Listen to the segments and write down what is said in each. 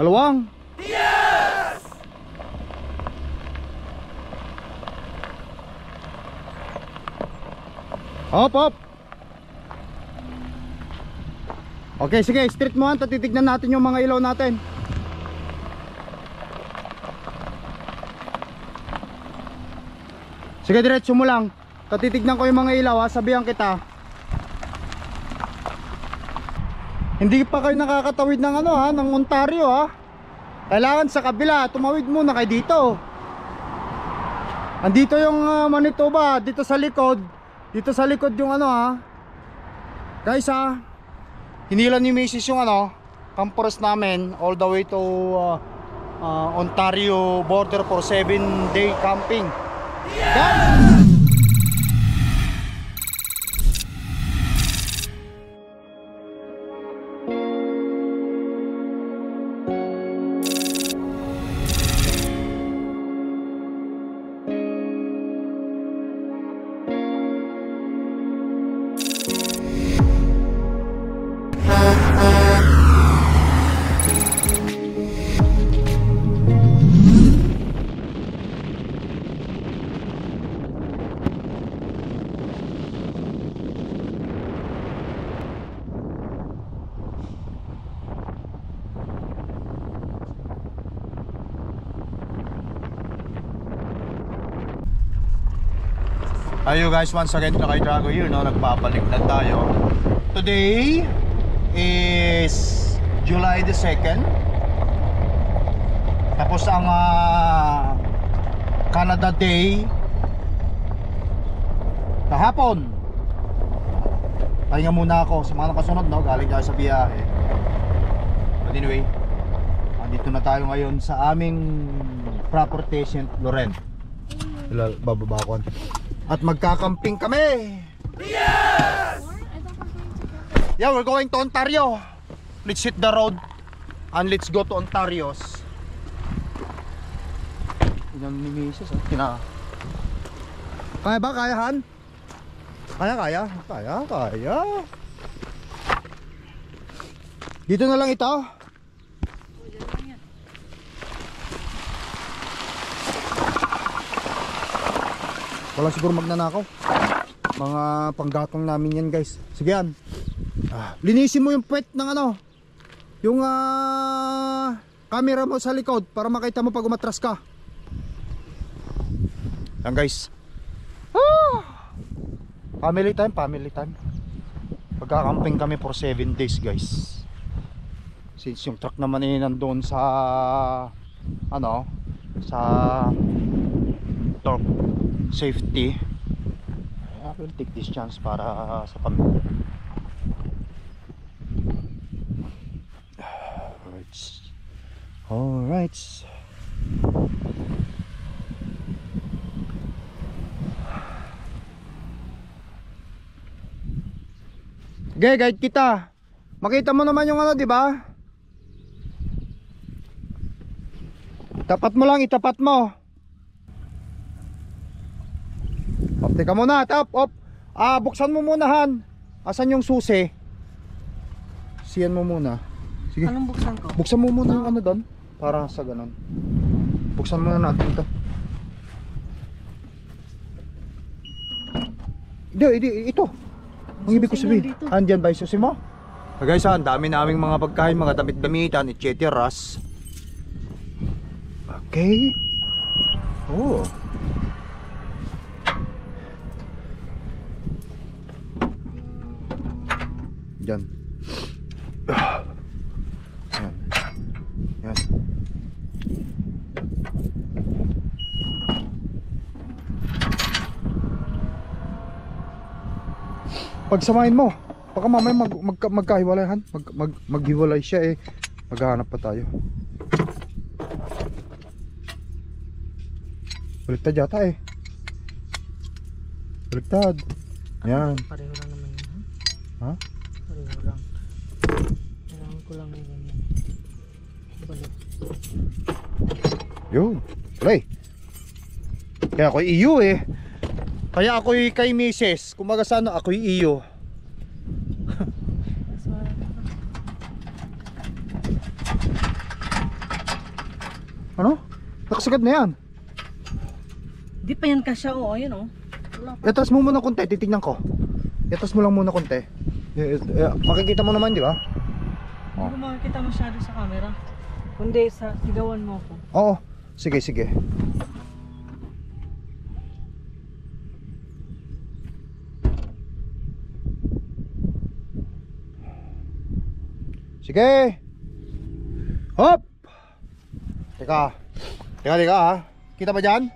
Kalawang. Yes! Hop, hop. Okay, sige, straight mo han. Titignan natin yung mga ilaw natin. Sige, diretso mo lang. Titignan ko yung mga ilaw ha, sabihan kita. Hindi pa kayo nakakatawid ng ano ha, ng Ontario ha. Kailangan sa kabila, tumawid muna kayo dito. Andito yung Manitoba, dito sa likod. Dito sa likod yung ano ha. Guys ha, hinilan ni Mrs. yung ano, campers namin all the way to Ontario border for 7-day camping. Guys! Ayo guys, once again na kay Drago here, no? Nagpapalik na tayo. Today is July the 2nd. Tapos ang Canada Day kahapon. Pahinga muna ako sa mga nakasunod, no? Galing tayo sa biyahe. But anyway, dito na tayo ngayon sa aming property St. Laurent. Bababa ko. At magkakamping kami. Yes! Yeah, we're going to Ontario. Let's hit the road and let's go to Ontario's. Yan ni Mrs. Kaya ba? Kaya Han? Kaya. Dito na lang ito. Wala siguro magnanakaw. Mga panggatong namin yan guys. Sige yan. Linisin mo yung puwet ng ano, yung camera mo sa likod para makita mo pag umatras ka. Yan guys. Family time. Pagkakamping kami for 7 days guys. Since yung truck naman ay nandoon sa ano, sa torque safety, I will take this chance para sa pamilya. Alright. Okay, guide kita. Makita mo naman yung ano, di ba? Itapat mo lang, itapat mo. Teka muna, op. Buksan mo muna Han. Asan yung susi? Siyan mo muna. Sige. Anong buksan ko? Buksan mo muna yung ano doon. Para sa ganun. Buksan muna natin ito. Hindi, ito. Ang ibig ko sabihin. Andyan ba yung susi mo? Guys, ang dami naming mga pagkain, mga damit-damitan, etc. Okay. Oh. Yan. Yan. Pagsamahin mo. Baka mamaya magkahiwalay Han. Maghiwalay siya eh. Maghahanap pa tayo. Baliktad yata eh. Baliktad. Yan. Pareho lang naman yun. Ha? Pareho lang. Kailangan ko lang yung ganyan. Balik. Yun. Play. Kaya ako'y iyo eh. Kaya ako'y kay Mrs. Kumaga sana ako'y iyo. Ano? Nakasagad na yan. Di pa yan kasya, oh. Ayun, oh. Wala pa. Iatras mo muna konti, titignan ko. Iatras mo lang muna konti. Makikita mo naman, di ba? Hindi ko makikita masyado sa camera. Kundi sa sigawan mo ako. Oo. Sige, sige. Sige. Hop. Teka. Teka ha. Kita ba dyan?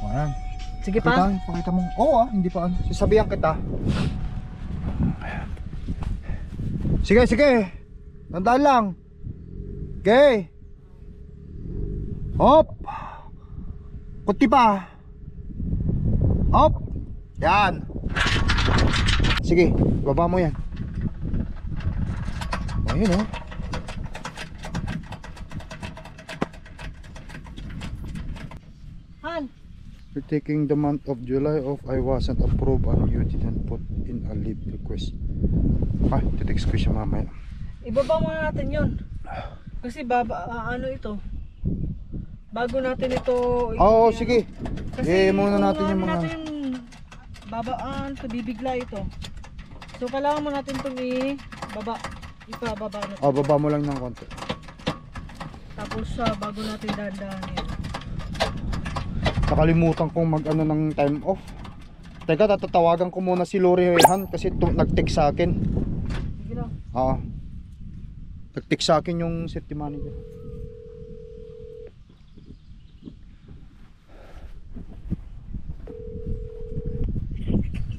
Ayan. Sige pa. Pakita mo. Oo hindi pa. Sasabihan kita. Sige, sige. Tandaan lang. Okay. Hop. Kunti pa. Hop. Yan. Sige, baba mo yan. Ayun oh. Han. You're taking the month of July off. I wasn't approved and you didn't put in a leave request. Titext ko siya mamaya. Ibaba muna natin yun. Kasi ano ito? Bago natin ito. Oo, sige. Kasi muna natin yung mga... babaan, ito bibigla ito. So kailangan mo natin itong ipababa natin. Baba mo lang ng konti. Tapos bago natin dahan-dahan. Nakalimutan kong mag-ano ng time off. Teka, tatawagan ko muna si Lori Han kasi nag-text sa akin. Sige lang. Nag-text sa akin yung safety manager.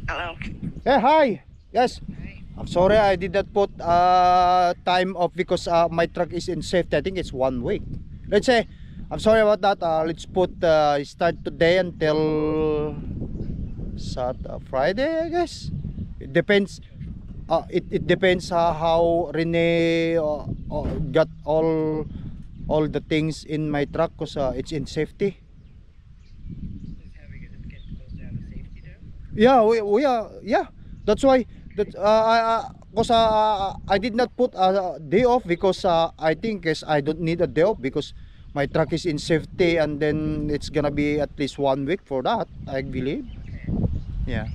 Hello. Hey, hi. Yes. I'm sorry I did not put time off because my truck is in safety. I think it's 1 week. Let's say I'm sorry about that. Let's put start today until Friday, I guess. It depends. It depends how Rene got all the things in my truck because it's in safety. Yeah, yeah. That's why I did not put a day off because I think I don't need a day off because my truck is in safety, and then it's gonna be at least 1 week for that, I believe. Yeah.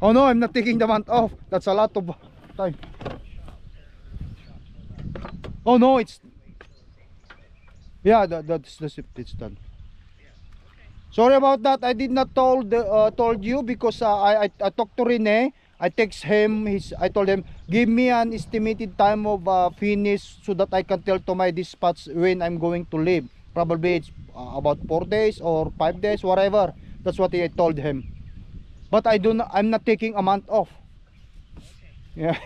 Oh no, I'm not taking the month off. That's a lot of time. Oh no, it's yeah, that's the shift. It's done. Sorry about that. I did not told you because I talked to Rene. I text him. I told him give me an estimated time of finish so that I can tell to my dispatch when I'm going to leave. Probably it's about 4 days or 5 days, whatever. That's what I told him. But I'm not taking a month off. Yeah.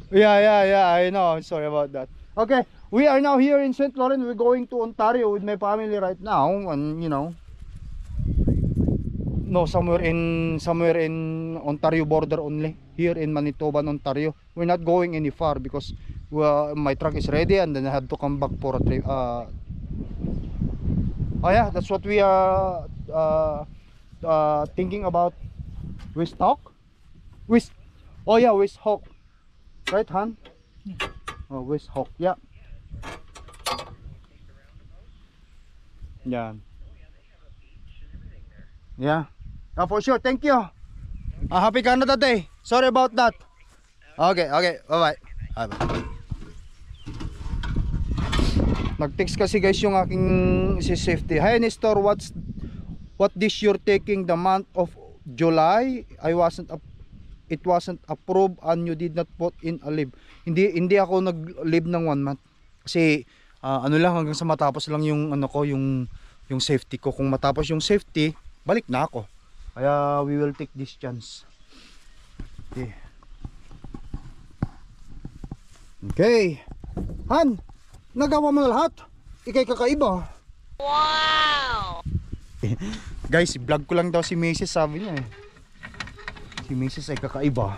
Yeah. I know. Sorry about that. Okay, we are now here in St. Laurent. We're going to Ontario with my family right now, and no, somewhere in Ontario border only. Here in Manitoba, Ontario. We're not going any far because my truck is ready, and then I had to come back for a trip. Oh yeah, that's what we are thinking about. West Hawk? Oh yeah, West Hawk. Right, Han? Oh, West Hawk, yeah. Yeah. For sure, thank you. Happy Canada Day. Sorry about that. Okay, bye-bye. Bye-bye. Nag-text kasi guys yung aking si safety. Hi Nestor, what this you're taking the month of July? It wasn't approved and you did not put in a leave. Hindi ako nag-leave ng 1 month. Kasi ano lang, hanggang sa matapos lang yung yung safety ko. Kung matapos yung safety, balik na ako. Kaya we will take this chance. Okay. Han, nagawa mo na lahat. Ikay kakaiba. Wow! Guys, vlog ko lang daw si Mrs. Sabi niya Si Mrs. ay kakaiba.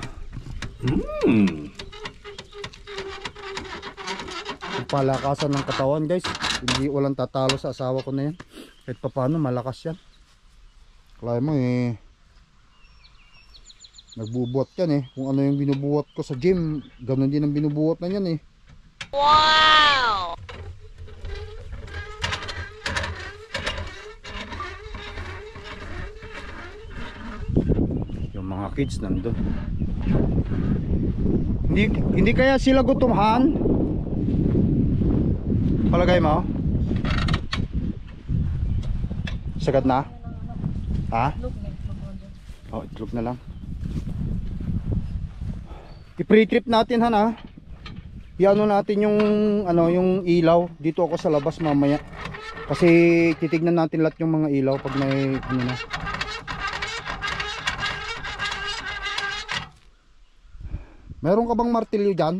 Palakasan ng katawan guys. Hindi walang tatalo sa asawa ko na yan. Kahit paano malakas yan. Kaya mo Nagbubuhat yan eh. Kung ano yung binubuhat ko sa gym, ganun din ang binubuhat na yan eh. Wow! Yung mga kids nandun. Hindi kaya sila gutumhan? Palagay mo? Sagad na? Ha? Oh, itlog na lang. I-pre-trip natin han ha. Iano natin yung yung ilaw dito ako sa labas mamaya. Kasi titignan natin lahat yung mga ilaw pag may na. Meron ka bang martilyo diyan?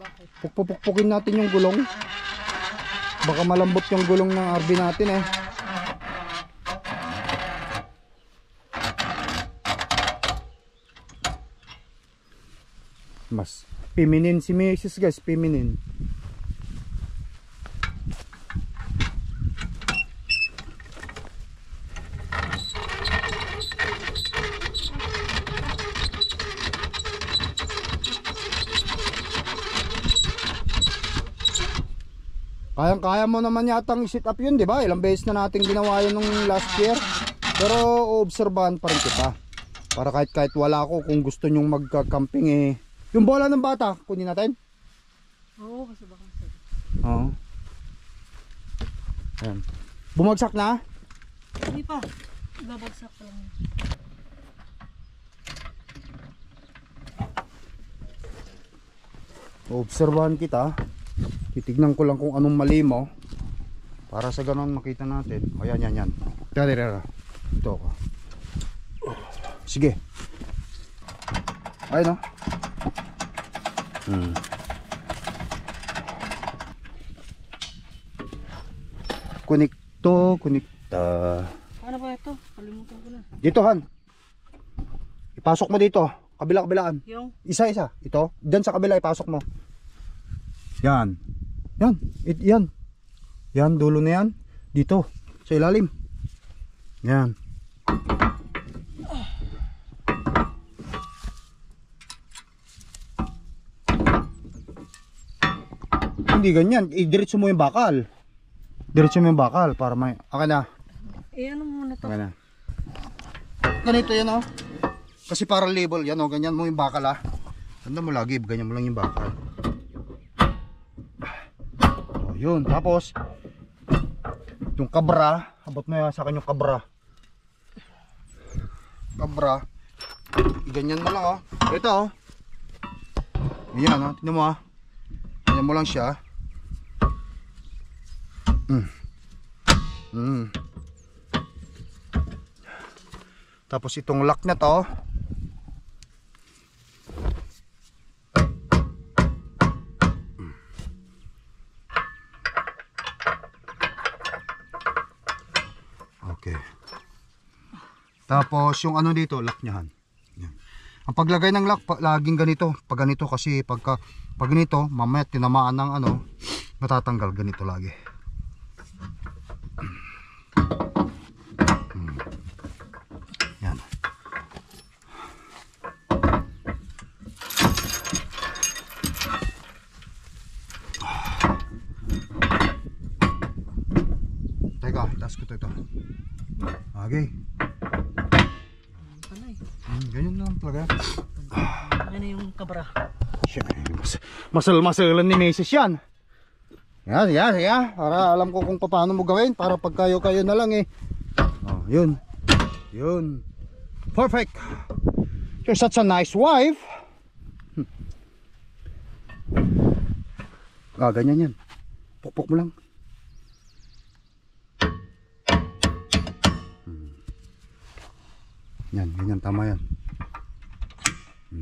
Bakit? Pupukpukin natin yung gulong. Baka malambot yung gulong ng RV natin eh. Mas feminine si Mrs. guys, feminine. Kayang-kaya mo naman yatang i-sit up yun, di ba? Ilang beses na natin ginawa yun nung last year. Pero obserbahan pa rin kita. Para kahit wala ako, kung gusto nyong magka-camping eh. Yung bola ng bata, kunin natin? Oo, kasi baka Oo. Ayan. Bumagsak na? hindi pa. Babagsak pa lang. Obserbahan kita. Titignan ko lang kung anong mali mo. Para sa ganon makita natin. O yan. Tara. Ito ako. Sige. Ayun o. Kunikta. Ano ba ito? Kalimutan ko na. Dito Han. Ipasok mo dito. Kabila-kabilaan. Yung? Isa-isa. Ito. Diyan sa kabila ipasok mo. Yan. Yan. Dulo na yan. Dito. Sa ilalim. Yan. Hindi ganyan. Diretso mo yung bakal. Para may... Okay na. Ano muna to? Okay na. Ganito yan oh. Kasi para label yan oh. Ganyan mo yung bakal ah. Tanda mo lagi. Ganyan mo lang yung bakal. Oh, yun. Tapos yung kabra. Abot mo yan sa akin yung kabra. Ganyan mo lang oh. Ito oh. Yan oh. Tignan mo ah. Ganyan mo lang siya. Tapos itong lock na to. Okay. Tapos yung ano dito, lock niyan. Yan. Ang paglagay ng lock, laging ganito. Pag ganito kasi pag ganito, mamaya tinamaan ng matatanggal ganito lagi. Yan. Teka, taas ko ito. Okay. Ganyan lang talaga. Ano yung kabra? Masal-masalan ni Mrs. yan. Yan. Para alam ko kung paano mo gawin. Para pag kayo na lang eh. Oh, yun. Perfect. You're such a nice wife. Ganyan yan. Pukpok mo lang. Yan, ganyan, tama yan.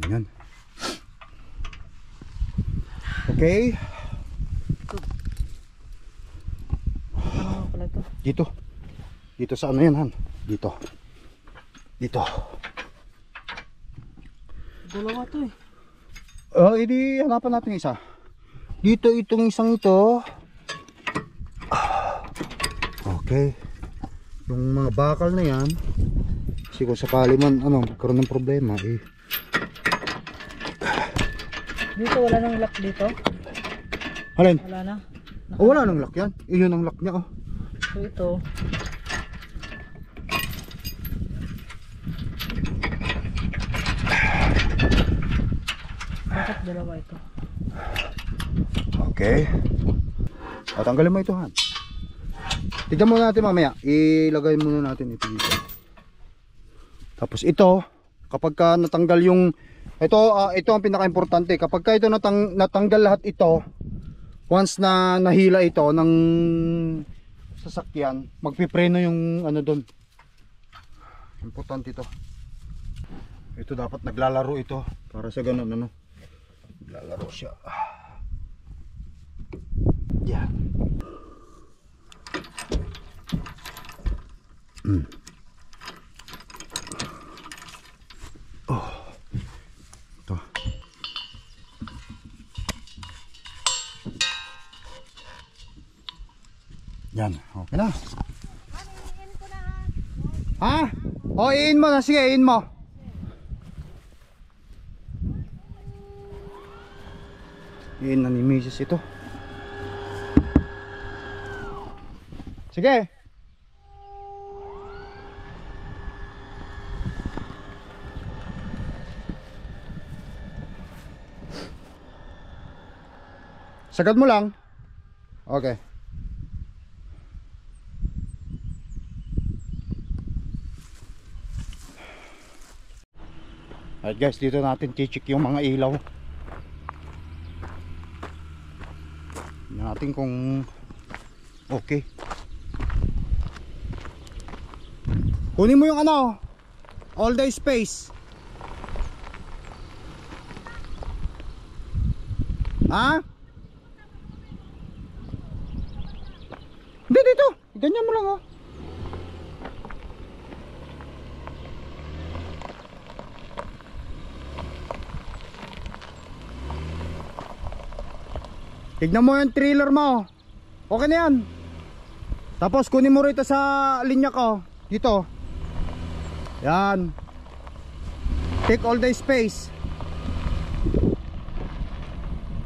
Yan. Okay. Ano pala ito? Dito sa ano yan, Han? Dito. Dalawa to eh. Hindi hanapan natin isa. Dito itong isang ito. Okay. Yung mga bakal na yan, Kasi kung sakali man, magkaroon ng problema, eh. Dito wala nang lock dito. Alin? Wala na. Oh, wala nang lock yan. Iyon ang lock niya, oh. So ito. Bakit dalawa ito? Okay. O, tanggalin mo ito, Han. Tignan muna natin mamaya. Ilagay muna natin ito dito. Tapos ito, kapag ka natanggal yung ito ang pinaka-importante. Kapag ka ito natanggal lahat ito, once na nahila ito ng sasakyan, magpipreno yung ano doon. Importante ito. Ito dapat naglalaro ito para sa ganun naglalaro siya. Yan. Oh. Ito. Yan, okay na. Ha? O, iin mo na. Sige, iin mo. Iin na ni Mrs. ito. Sige. Sagad mo lang. Okay. Alright guys, dito natin check yung mga ilaw. Tingnan natin kung okay. Kunin mo yung all day space. Ha? Hindi, dito. Ganyan mo lang, oh. Tignan mo yung trailer mo. Okay na yan. Tapos kunin mo rito sa linya ko. Dito. Yan. Take all day space.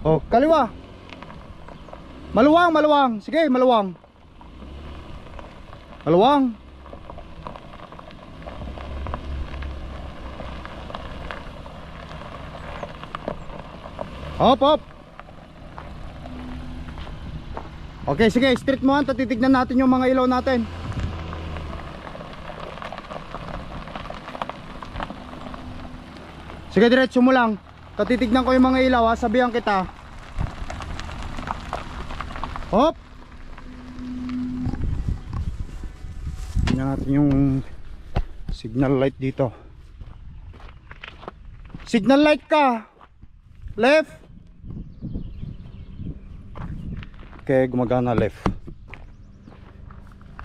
Oh, kaliwa. Maluwang, maluwang. Sige, maluwang. Maluwang. Hop, hop. Okay, sige, straight mo. Titignan natin yung mga ilaw natin. Sige, diretso mo lang. Titignan ko yung mga ilaw, ha. Sabihan kita. Hop. Tingnan natin yung signal light dito. Signal light ka. Left. Okay, gumagana. Left.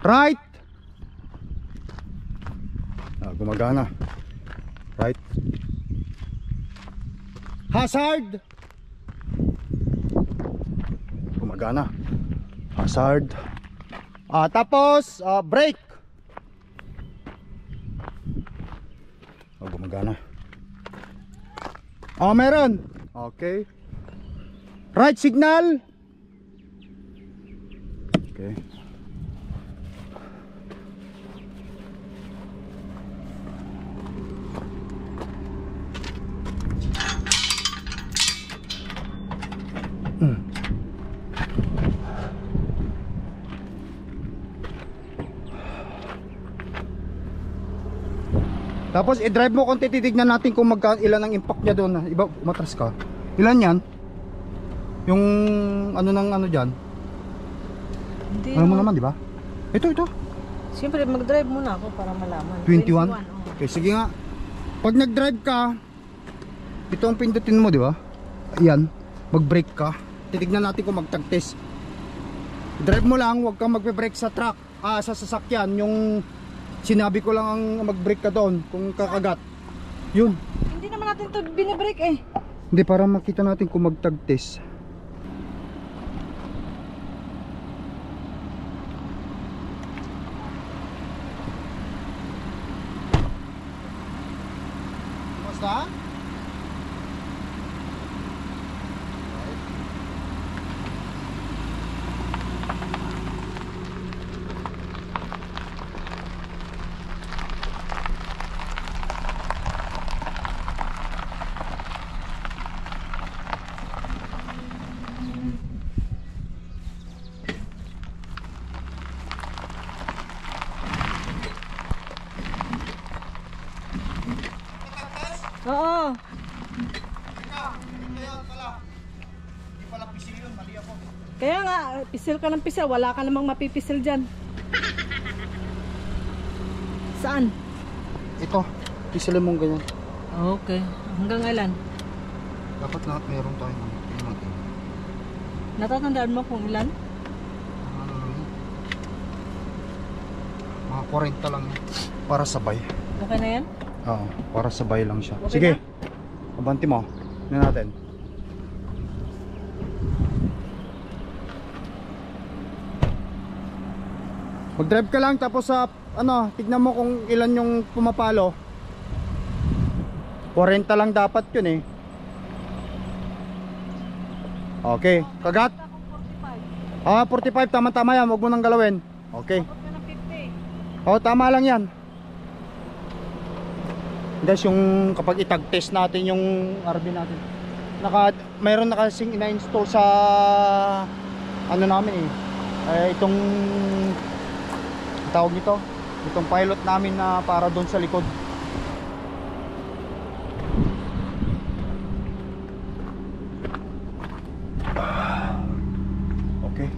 Right. Gumagana. Right. Hazard. Gumagana. Hazard. Tapos brake. Gumagana. Meron. Okay. Right signal. Okay. Tapos i-drive mo konti, titignan natin kung ilan ang impact niya doon. Iba, umatras ka. Ilan yan? Yung ano dyan? Hindi. Alam mo naman, di ba? Ito. Siyempre mag-drive muna ako para malaman. 21? 21, oh. Okay, sige nga. Pag nag-drive ka, ito ang pindutin mo, di ba? Ayan, mag-brake ka. Titignan natin kung magtag-test. Drive mo lang, huwag kang magpe-brake sa truck, sa sasakyan. Yung sinabi ko lang ang mag-brake ka doon kung kakagat. Yun. Hindi naman natin ito bine-brake eh. Hindi, para makita natin kung magtag-test. Basta? Oo. Hindi pala pisil yun, mali ako. Kaya nga, pisil ka ng pisil. Wala ka namang mapipisil dyan. Saan? Ito, pisilin mong ganyan. Okay. Hanggang ilan? Dapat na meron tayo ng natin. Natatandaan mo kung ilan? Ano lang yun? Mga 40 lang yan. Para sabay. Okay na yan? Oo, para sabay lang siya. Okay Sige, na? abanti mo. Tignan natin. Mag-drive ka lang tapos sa ano, tignan mo kung ilan yung pumapalo. 40 lang dapat yun eh. Okay, kagat. 45, tama-tama yan, huwag mo nang galawin. Okay. Abot ka ng 50. Oh, tama lang yan. Guys, yung kapag itag-test natin yung RV natin, mayroon na kasing ina-install sa ano namin itong tawag nito, itong pilot namin na para doon sa likod. Okay.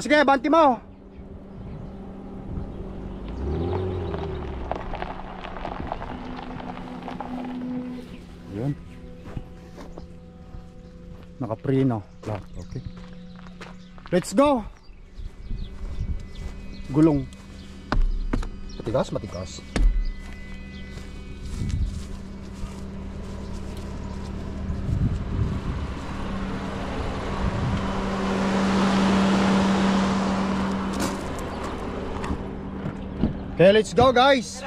Sige, banti mo. Yun. Naka-pre no. Okay. Let's go. Gulong. Matigas, matigas. Okay, let's go guys.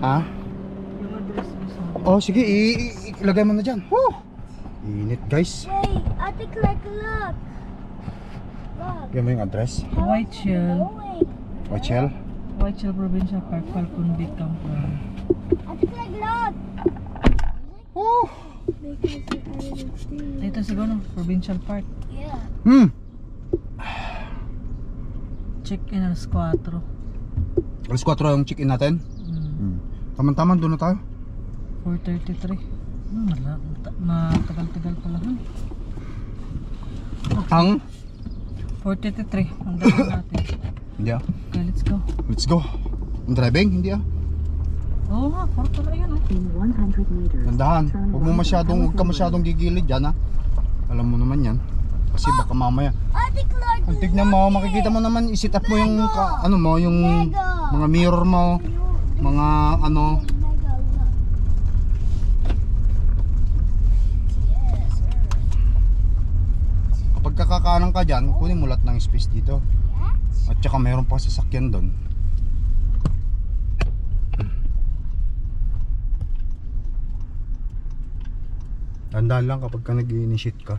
Ha? Yung address mo sa... Oh, sige, ilagay mo na dyan. Woo! Init guys. Wait, I think like look. Look. Lagay mo yung address. White Shell. Going. White Shell. White Shell Provincial Park, Falcon Bay Campground. I think like look. Woo! Because I didn't see. Ito siguro, Provincial Park. Yeah. Check-in alas 4. Alas 4 yung check-in natin. Taman-taman, doon na tayo. 4:33. Matagal-tagal pala. Ang? 4:33. Ang dami natin. Hindi ah. Okay, let's go. Let's go. Ang driving? Hindi ah. Oo nga, 4 pala yan. In 100 meters, Tandahan. turn Huwag right ka masyadong gigilid dyan ah. Alam mo naman yan. Kasi baka mamaya. I think like Ang tignan mo, makikita mo naman, i-set up mo yung ano mo, yung mga mirror mo, mga ano. Mega look. Yes, sir. Kapag kakakanan ka dyan, kunin mo lahat ng space dito. Yes. At saka mayroon pang sasakyan doon. Tandaan lang kapag ka nag-initiate ka.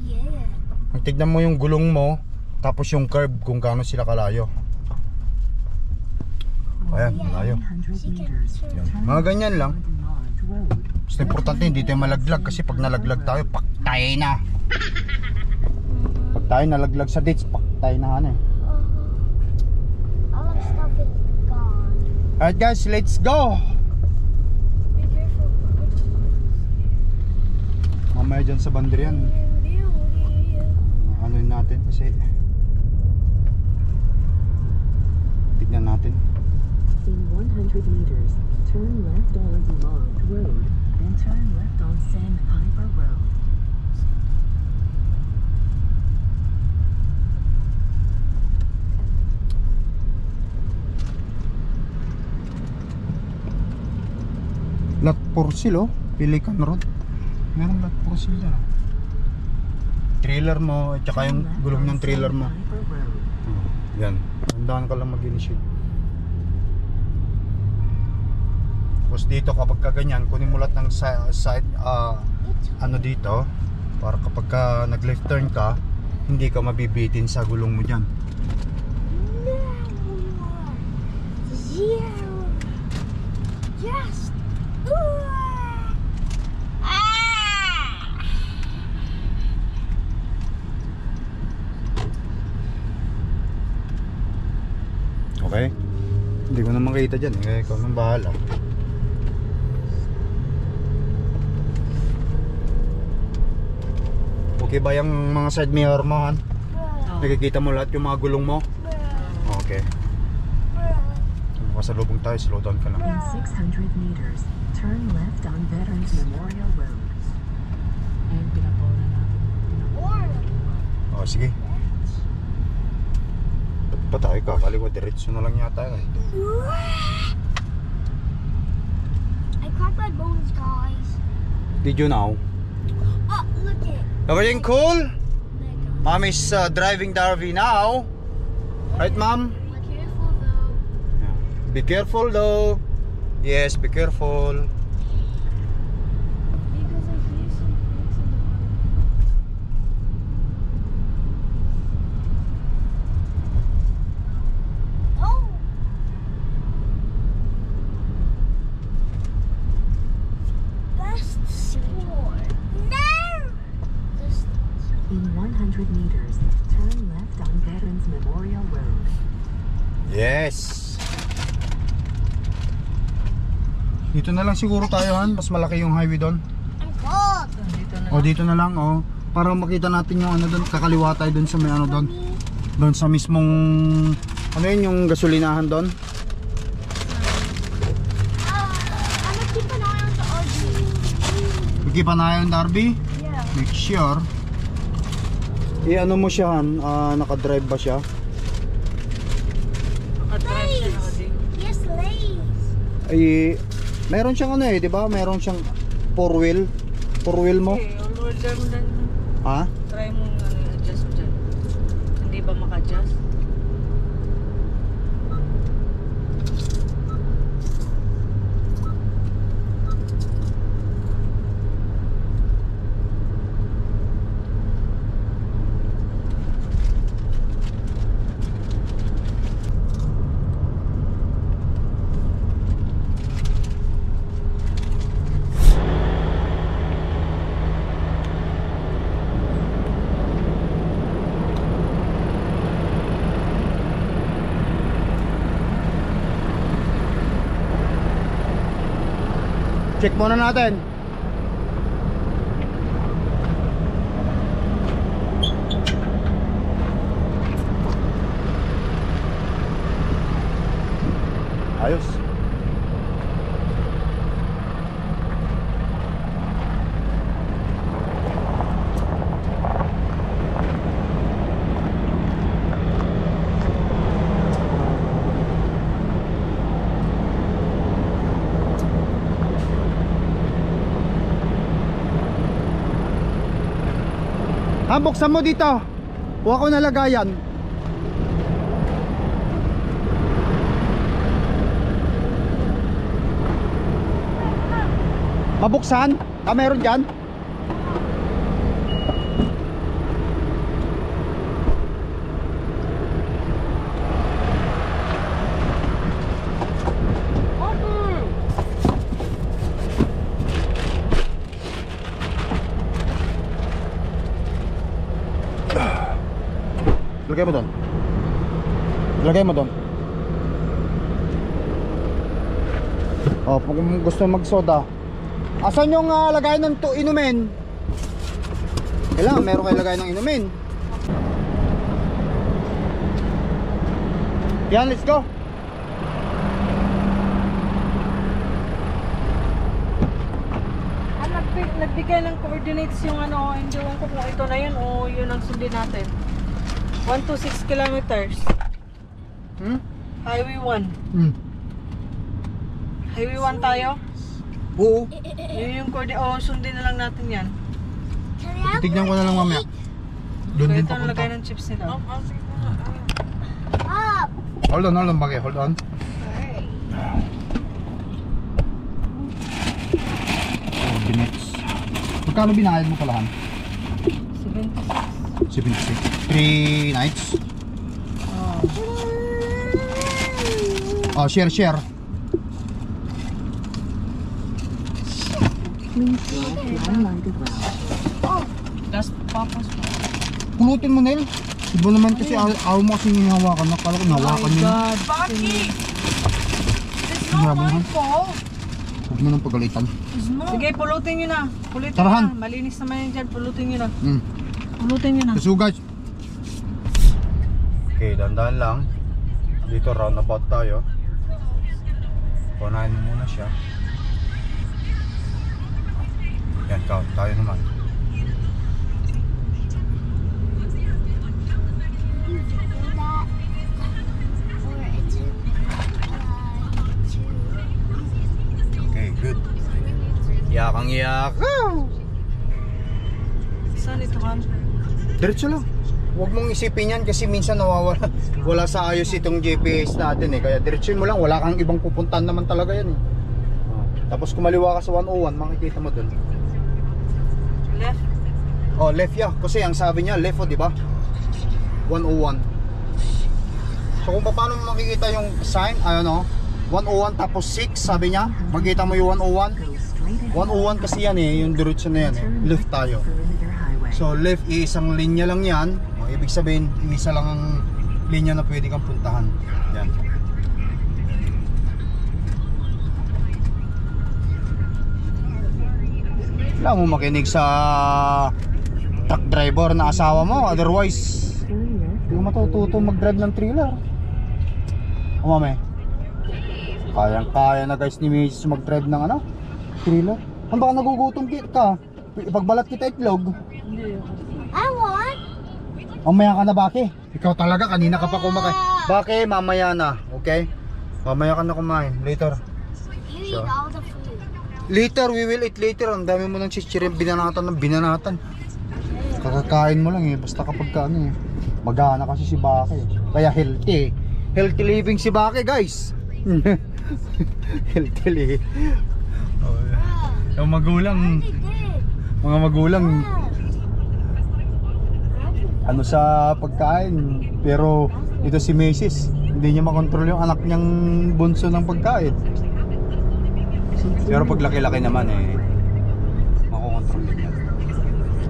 Yeah. Tignan mo yung gulong mo, tapos yung curve kung gaano sila kalayo. Ayan, malayo. 100 meters, Yan. Mga ganyan lang. Lodge Road. Basta importante hindi tayo malaglag kasi pag nalaglag tayo, paktay na. Pag tayo nalaglag sa ditch, paktay na ano eh. All of stuff is gone. Alright guys, let's go! Be careful. Mamaya dyan sa bandri yan. Ano natin kasi tignan natin. In 100 meters, turn left on Dumont Road, then turn left on Sandpiper Road. Lat Porcil oh, Pelican Road. Meron lahat puro seal dyan. Trailer mo at saka yung Turn left gulong on ng trailer mo. Sandpiper Road. Yan. Tandaan ka lang mag-initiate. Tapos dito kapag kaganyan, kunin mo lahat ng side ano dito para kapag ka nag-left turn ka, hindi ka mabibitin sa gulong mo dyan. Zero. Just. Okay? Hindi ko na makita dyan eh, ikaw nang bahala. Okay ba yung mga side mirror mo, Han? Nakikita mo lahat yung mga gulong mo? Okay. Makasalubong tayo, slow down ka lang. In 600 meters, turn left on Veterans Memorial Road. Ayun, pinapauna natin. Oh, sige. Ba't pa tayo kakaliwa? Diretso na lang yata eh. I cracked my bones, guys. Did you know? Oh, look it. Everything cool? Mega. Mom is driving the RV now. Right, Mom? Be careful, though. Be careful though. Yes, be careful. Because I hear some things in the Oh! Best score. No! This In 100 meters, turn left on Veterans Memorial Road. Yes. Dito na lang siguro tayo, Han. Mas malaki yung highway doon. I'm cold. Dito na O dito na lang, oh. Para makita natin yung ano doon, kakaliwa tayo doon sa may ano doon. Doon sa mismong ano yun, yung gasolinahan doon. I'm gonna keep an eye on the RV. Ikipan na yung Darby. Yeah. Make sure. Ano mo siya, Han? Naka-drive ba siya? Nakadrive siya, nakading. Yes, Lays. Ay, meron siyang ano eh, di ba? Meron siyang four wheel mo. Okay, all-order mo lang. Ha? Try mo adjust dyan. Hindi ba maka-adjust? Check muna natin. Ayos. Buksan mo dito. Kuha ko na lagayan. Mabuksan? Meron dyan? Lagay mo doon. Lagay mo doon. Oh, kung gusto mag-soda. Asan yung lagay ng inumin? Kailangan meron kayo lagay ng inumin. Yan, let's go. Nagbigay ng coordinates yung ano, hindi ko kung ito na yun o yun ang sundin natin. 1 to 6 kilometers. Highway 1. Highway 1 tayo. Oo. Yun yung coordinate. Oh, sundin na lang natin yan. Can I have Tignan ko na lang mamaya. Doon So, din ito ang papunta. lagay ng chips nila. up? Hold on, bagay. Hold on. Minutes. Magkano binayad mo pala, Han? 76. 76. 3 nights? Oh. Oh, share. Please drive to unlighted route. Last papos. Pulutin mo, Nel. Iba naman kasi ayaw mo kasi hinahawakan. Nakala ko nahawakan yun. God. Grabe naman. Huwag mo nang pagalitan. Sige, pulutin nyo na. Pulutin Tarahan. nyo na. Malinis naman yan dyan. Pulutin nyo na. Hmm. Pulutin nyo na. So guys. Okay, dandan lang. Dito roundabout tayo. Punahin mo muna siya. Yan, tayo naman. Okay, good. Yakang yak. Saan ito, Han? Diretso lang. Huwag mong isipin yan kasi minsan nawawala. Wala sa ayos itong GPS natin eh. Kaya diretso mo lang. Wala kang ibang pupuntahan naman talaga yan eh. Tapos kumaliwa ka sa 101, makikita mo dun. Left. Oh, left ya. Kasi ang sabi niya, left o, di ba? 101. So kung paano mo makikita yung sign, ano, 101 tapos 6, sabi niya, makikita mo yung 101. Go straight ahead. 101 kasi yan eh, yung diretso na yan eh. Left tayo. Perimeter highway. So left, isang linya lang yan. O, ibig sabihin, isa lang ang linya na pwede kang puntahan. Yan. Wala mo makinig sa truck driver na asawa mo, otherwise Turn left. hindi ko matututo mag-drive ng trailer. O mami, kayang-kaya na guys ni Mrs. mag-drive ng ano? Trailer. Ano baka nagugutom ka? Ipagbalat kita itlog. I want. Mamaya ka na, Baki. Ikaw talaga, kanina ka pa kumakain. Baki, mamaya na, okay? Mamaya ka na kumain, later. You eat all the food. Later, we will eat later. Ang dami mo ng chichirin, binanatan. Kakakain mo lang eh, basta kapag ka ano eh. Magana kasi si Baki. Kaya healthy eh. Healthy living si Baki, guys. Healthy living. Yung magulang, mga magulang, ano sa pagkain. Pero ito si Mrs. Hindi niya makontrol yung anak niyang bunso ng pagkain. Pero pag laki-laki naman eh, makokontrol din yan.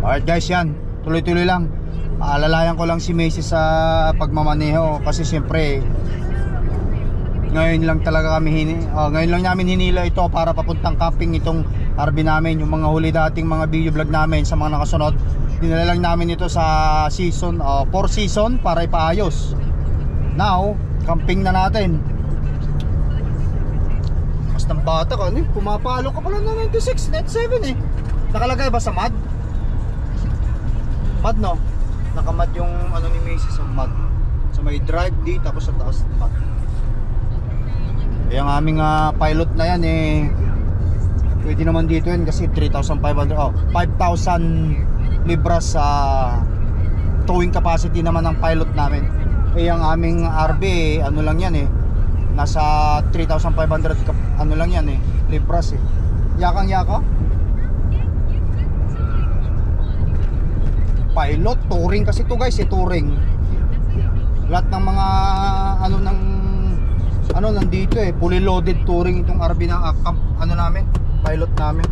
Alright guys, yan. Tuloy-tuloy lang. Aalalayan ko lang si Macy sa pagmamaneho. Kasi siyempre ngayon lang talaga kami ngayon lang namin hinila ito para papuntang camping itong RV namin. Yung mga huli dating mga video vlog namin sa mga nakasunod, dinala lang namin ito sa season 4 season para ipaayos. Now, camping na natin. Basta bata ka, pumapalo ka pala na 96, 97 eh. Nakalagay ba sa MUD? MUD no? Nakamad yung ano ni Macy sa MUD. So may drive D tapos sa taas MUD. Yung aming pilot na yan eh, pwede naman dito yun kasi 3,500 5,000 libras sa towing capacity naman ng pilot namin. Eh yung aming RV ano lang yan eh, nasa 3,500 ano lang yan eh, libras eh. Yakang yaka pilot, touring kasi to guys eh, touring. Lahat ng mga nandito eh, fully loaded touring itong RV na ano namin, pilot namin.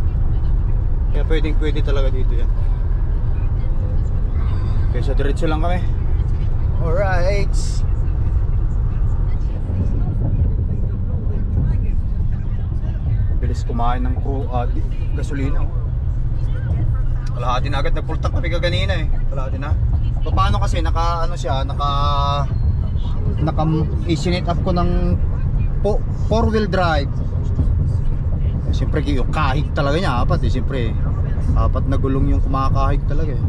Kaya pwede talaga dito yan. Okay, so diretso lang kami. Alright. Bilis kumain ng gasolina. Kalahati na agad, nagpultang kami kaganina eh. Kalahati na. Paano kasi naka i-sinit up ko ng 4-wheel drive. Eh, siyempre yung kahig talaga niya apat eh. Siyempre apat na gulong yung kumakahig talaga eh.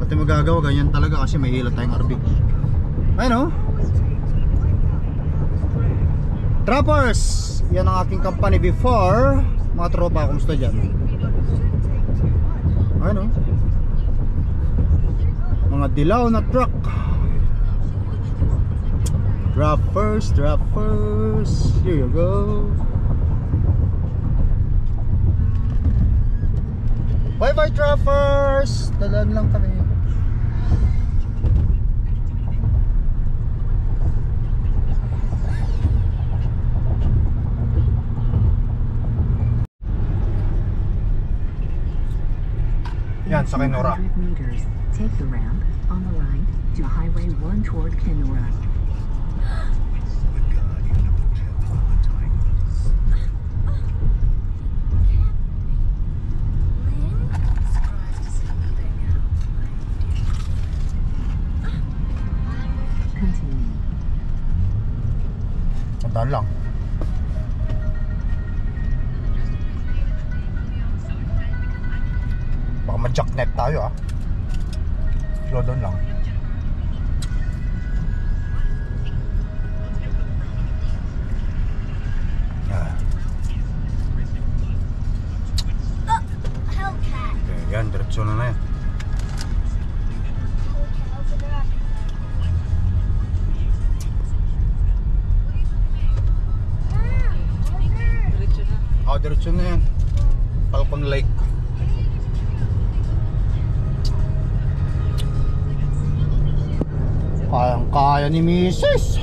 Pati magagawa ganyan talaga kasi may hila tayong RV. Ayun oh. Trappers, yan ang aking company before. mga tropa, kumusta dyan? Ano? Mga dilaw na truck. Droppers, droppers. Here you go. Bye bye droppers. Dalaan lang kami. Yan, sa Kenora. 200 meters, take the ramp on the right to Highway 1 toward Kenora. Continue. Sandaan lang. Baka ma-jacknet tayo ah. Slow down lang. Ah. Hellcat. Okay, yan, diretso na yan. Over there. Diretso na. Ah, diretso na yan. Falcon Lake. Kayang-kaya ni Mrs.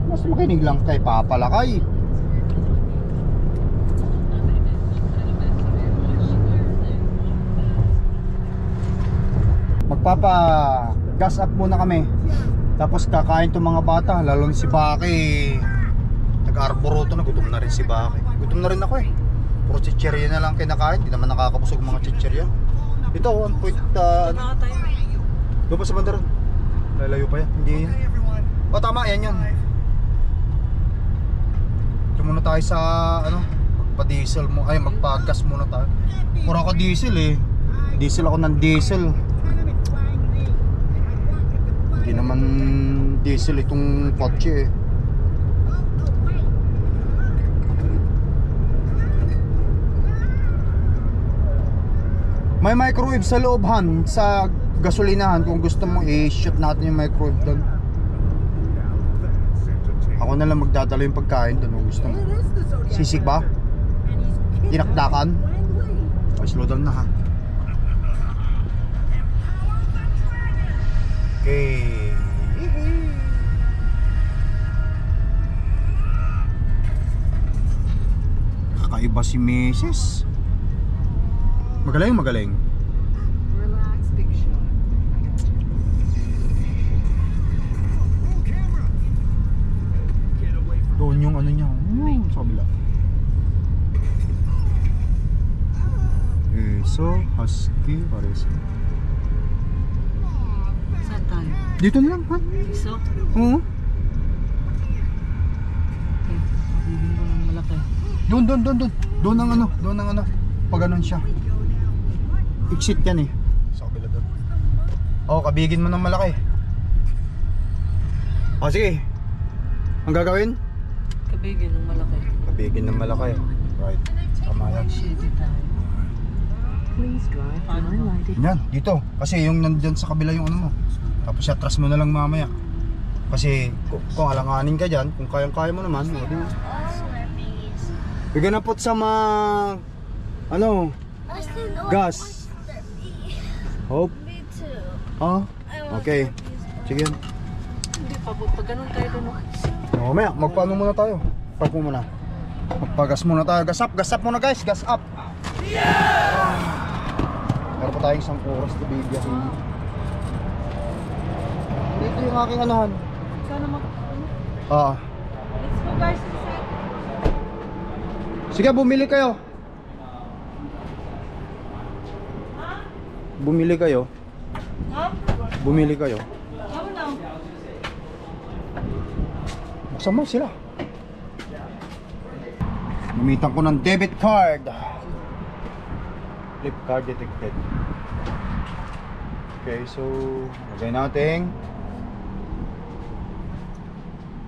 Mas makinig lang kay Papa Lakay. Magpapa gas up muna kami. Tapos kakain tong mga bata, lalo na si Baki. Nag-arboroto na, gutom na rin si Baki. Gutom na rin ako eh. Puro chichirya na lang kinakain, hindi naman nakakabusog mga chichirya. Ito, 1 point, Baka tayo. doon pa sa banda ron. Lalayo pa yan, hindi yan. O tama, yan yan. Ito muna tayo sa, magpa-diesel mo, ay magpa-gas muna tayo. Puro ako diesel eh. Diesel ako ng diesel. Hindi naman diesel itong kotse eh. May microwave sa loob Han, sa gasolinahan. Kung gusto mo i-shoot natin yung microwave doon. Ako na lang magdadala yung pagkain doon kung gusto mo. Sisig ba? Dinakdakan? Okay, slow down na ha. Okay. Kakaiba si Mrs. Magaling, magaling. Relax, Big Shot. Doon yung ano niya. Sa kabila. So, husky, pares. Saan tayo? Dito na lang, ha? Iso? Oo. Okay. Mabibing ko ng malaki. Doon. Doon ang ano. Pag ganun siya. Exit yan eh. Sa kabila doon. Oo, kabigin mo ng malaki. O sige. Ang gagawin? Kabigin ng malaki. Kabigin ng malaki. Right. Tama yan. Shitty tayo. Please drive to highlighted. Yan, dito. Kasi yung nandyan sa kabila yung ano mo. Tapos atras mo na lang mamaya. Kasi kung alanganin ka dyan, kung kayang-kaya mo naman, o di mo. We're gonna put some gas. Hope. Me too. Oh, okay. Sige. Hindi pa po. Pag ganun tayo doon. Mamaya, magpaano muna tayo. Park mo muna. Magpagas muna tayo. Gas up muna guys. Gas up. Meron pa tayong isang oras na bibiyahin. Dito yung aking anahan. Sana mag... Ah. Let's go guys inside. Sige, bumili kayo. Bumili kayo. Ha? Bumili kayo. Ano na? Buksan mo sila. Gamitan ko ng debit card. Flip card detected. Okay, so lagay natin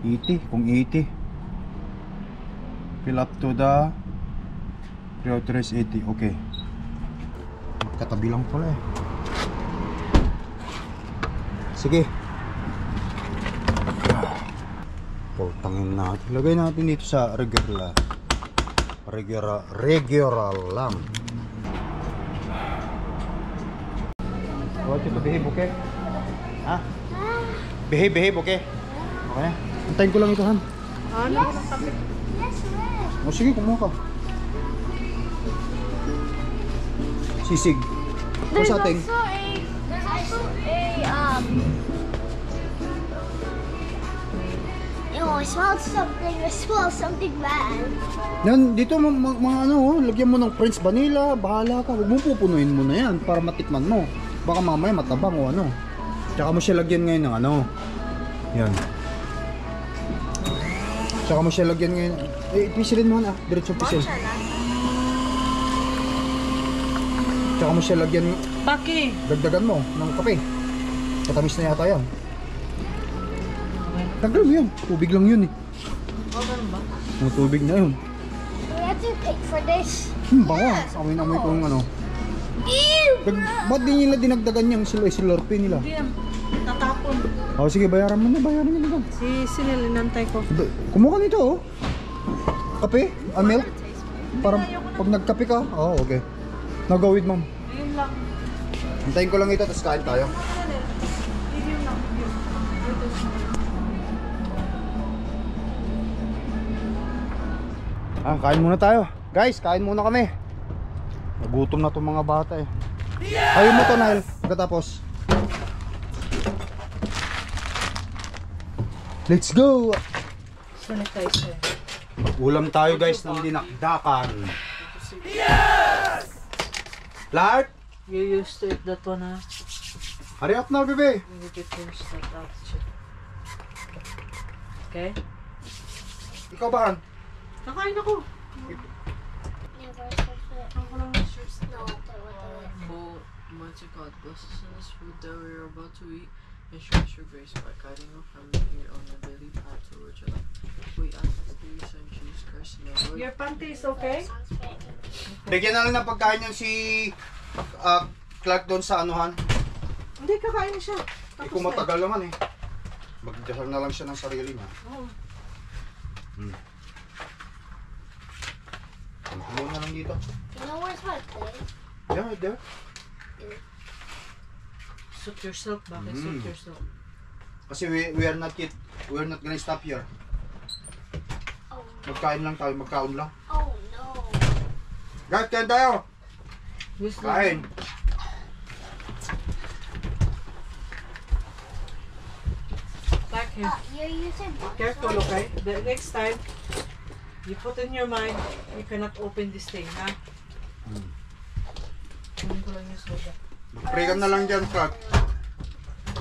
80, kung 80. Fill up to the Pre-authorize 80, okay. Katabi lang pala eh. Sige. Pultangin natin. Lagay natin dito sa regular lang. Okay, behave, okay? Ha? Behave, okay? Okay na? Antayin ko lang ito, Han. Ano? Yes, where? O sige, kumuha ka. Sisig. O There's sa ating. also a I smell something bad. Yan, dito mga ano, lagyan mo ng French vanilla, bahala ka. Huwag mo pupunuin mo na yan para matikman mo. Baka mamaya matabang o ano. Tsaka mo siya lagyan ngayon ng ano. Yan. Tsaka mo siya lagyan ngayon. Pisilin mo na. Diretso pisil. Tsaka mo siya lagyan. Baki. Dagdagan mo ng kape. Katamis na yata yan. Tanggal mo yun. Tubig lang yun eh. Ganun ba? Yung tubig na yun. We have to pay for this. Bango. Amoy ko yung ano. Ew! Ba't di nila dinagdagan yung silorpe nila? Hindi yan. Tatapon. Oh, sige, bayaran mo na ba? Si Sinel, inantay ko. Kumuha ka nito, oh. Kape? Milk? Para pag nagkape ka? Oh, okay. Nagawid, ma'am. Ayun lang. Hintayin ko lang ito, tapos kain tayo. Medium lang. Kain muna tayo. Guys, kain muna kami. Nagutom na itong mga bata eh. Ayun mo to, Nile. Pagkatapos. Let's go! Sanitizer. Ulam tayo guys ng dinakdakan. Yes! Lark! You used to eat that one, ha? Hurry up na, bebe! You need to finish that out. Okay? Ikaw ba, Han? Kakain ako. Never touch it. Ako lang yung shirts. No, Oh, mighty God, bless us in this food that we are about to eat, and show us your grace by guiding our family here on the daily path towards your life. We ask this through your Son, Jesus Christ, in our Lord. Your panty is okay? Bigyan na lang ng pagkain yung si Clark doon sa anuhan. Hindi, kakain siya. Eh kung matagal naman eh. Magdasal na lang siya ng sarili niya. Oo. Kumuha na lang dito. You know where's my plate? Yeah, right there. Suit yourself, bakit? Suit yourself. Kasi we are not gonna stop here. Oh, Magkain lang tayo, magkaon lang. oh no. Guys, kain tayo! Who's Kain! Back here. You're using Careful, okay? The next time, you put in your mind, you cannot open this thing, ha? Kunin ko lang yung soda. Mag-pray ka na lang dyan, Clark.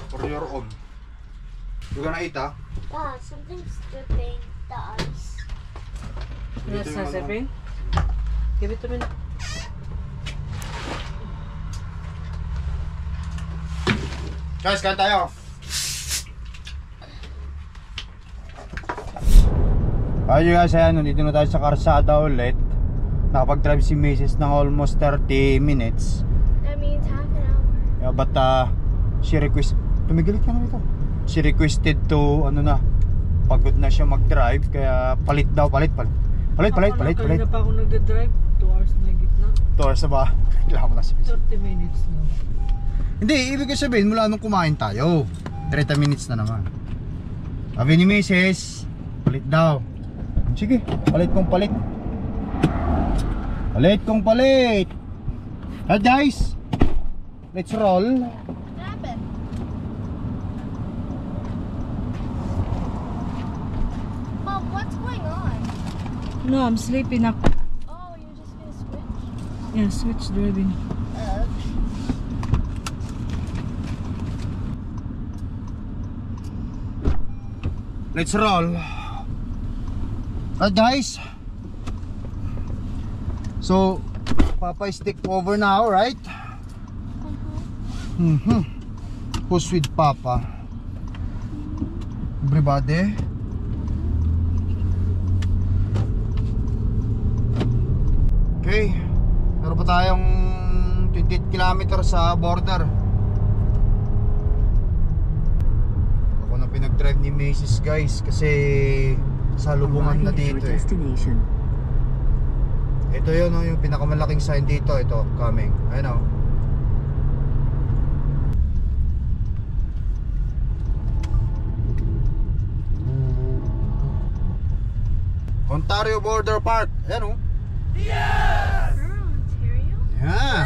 For your own. You gonna eat, ha? Something's dripping the ice. Yes, Josephine. Give it to me. Guys, kain tayo! Ayun guys, ayan, nandito na tayo sa karsada ulit. Nakapag-drive si Mrs. ng almost 30 minutes. That means half an hour. Yeah, but she requested, tumigilit ka na ito. She requested to, ano na, pagod na siya mag-drive, kaya palit daw, palit. Kanina pa ako nag-drive. 2 hours na gitna. 2 hours na ba? Kailangan mo na si Mrs. 30 minutes na. Hindi, ibig ko sabihin, mula nung kumain tayo, 30 minutes na naman. Sabi ni Mrs., palit daw. Sige, palit kong palit. Alright guys, let's roll. Mom, what's going on? No, I'm sleeping up. Oh, you're just gonna switch? Yeah, switch driving. Let's roll. Alright guys, so Papa is take over now, right? Who's with Papa? Everybody? Okay, meron pa tayong 28 kilometers sa border. Ako na pinag-drive ni Macy's guys kasi salubungan na Arriving at your dito eh. destination. Ito yun oh, yung pinakamalaking sign dito. Ito, coming. Ayun oh. Ontario Border Park. Ayan oh. Ontario? Yeah.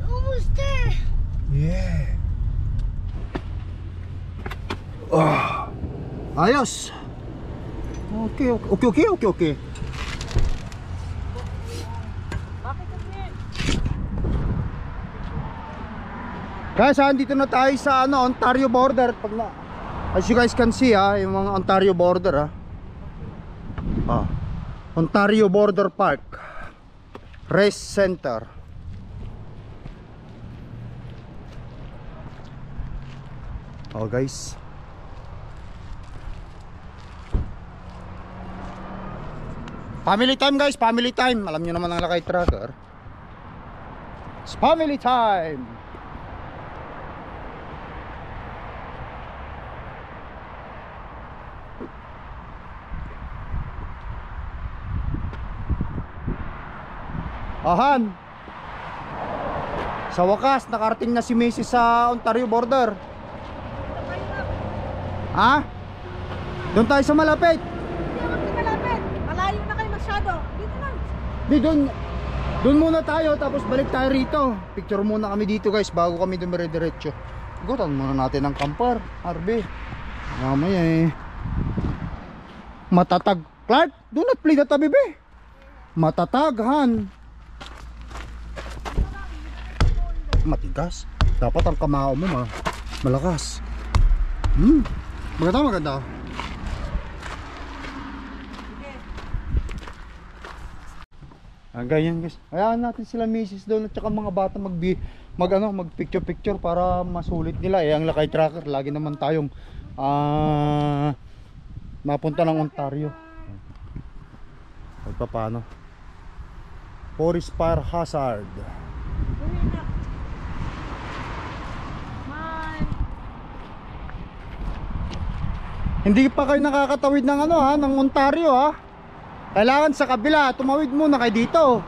Almost there. Yeah. Oh. Ayos. Okay. Guys, andito na tayo sa Ontario border. Pag na, as you guys can see yung mga Ontario border Ontario Border Park Race Center. Oh guys, family time guys, family time. Alam nyo naman ang Lakay Tracker. It's family time. Ahan. Sa wakas, nakarating na si Macy sa Ontario border. Ha? Doon tayo sa malapit. Hindi ako di malapit. Malayo na kayo masyado. Dito lang. Di, doon muna tayo, tapos balik tayo rito. Picture muna kami dito guys, bago kami dumire-diretso. Gutan muna natin ang camper, RB. Mamaya matatag. Clark, do not play that baby. Matatag, Han. Matigas. Dapat ang kamao mo malakas. Maganda. Ganyan guys. Hayaan natin sila Mrs. doon at saka mga bata mag picture para masulit nila ang Lakay Tracker. Lagi naman tayong mapunta ng Ontario. At paano? Forest fire hazard. Hindi pa kayo nakakatawid ng ng Ontario Kailangan sa kabila, tumawid muna kayo dito.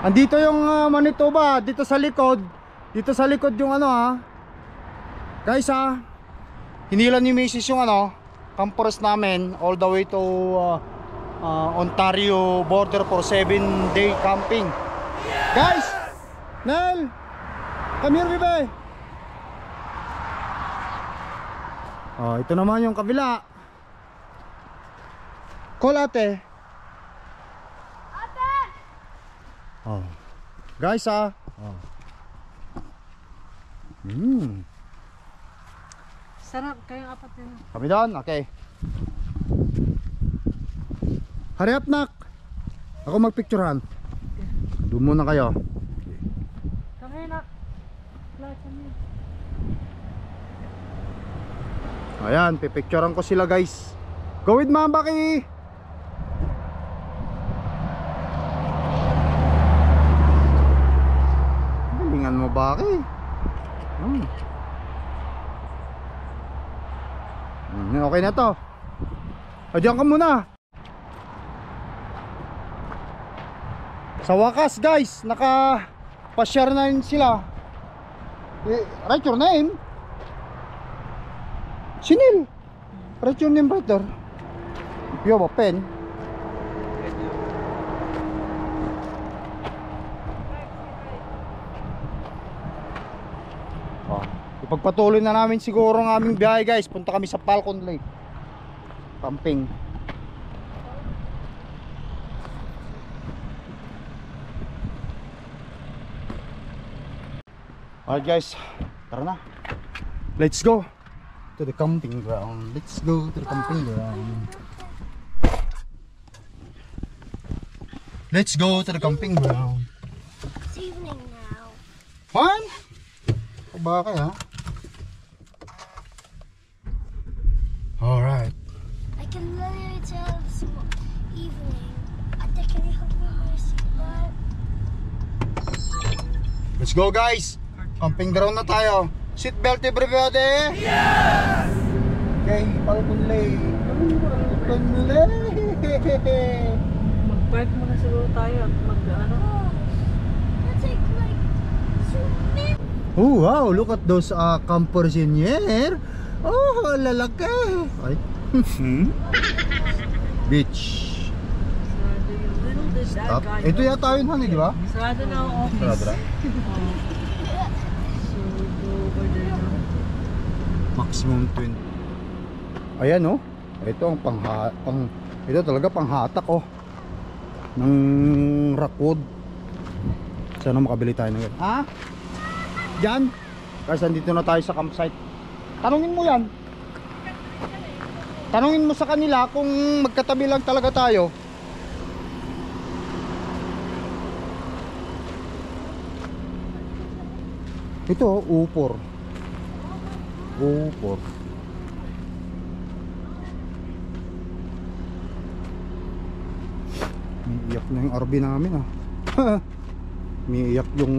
Andito yung Manitoba, dito sa likod. Dito sa likod yung Guys hinilan ni Macy's yung campers namin all the way to Ontario border for 7-day camping. Guys! Nel! Come here, bebe! Ito naman yung kabila. Call ate. Ate! Guys Sarap. Kayong apat na. Kami doon? Okay. Hurry up, nak. Ako magpicturehan. Doon muna kayo. Kami na. Lahat kami. Ayan, pipicturean ko sila guys. Go with Ma'am Baki. Galingan mo Baki. Okay na to. Diyan ka muna. Sa wakas guys, naka-pa-share na rin sila. Write your name. Sinil. Write your name right there. If you have a pen. Ipagpatuloy na namin siguro ang aming biyahe guys. Punta kami sa Falcon Lake camping. Alright guys, tara na. Let's go to the camping ground. Let's go to the camping ground. Let's go to the camping ground. It's evening now. Juan? Bakit I can literally tell Let's go guys. Camping ground na tayo. Seatbelt everybody. Yes! Okay, palpunlay. Mag-park muna siguro tayo at mag-ano. That's like swimming. Oh wow, look at those campers in here. Oh, lalaki. Ay. Beach. Sarado yung little did that Stop. guy Ito know. yata yun, honey, di ba? Sarado na ang office. Sarado na. So, go over there now. Maximum 20. Ayan oh. Ito ang ito talaga panghatak oh. Ng rockwood. Sana makabili tayo ng ganyan. Ha? Diyan? Kasi nandito na tayo sa campsite. Tanungin mo yan. Tanungin mo sa kanila kung magkatabi lang talaga tayo. Ito oh, upor. Upor. Umiiyak na yung RV namin ah. Umiiyak yung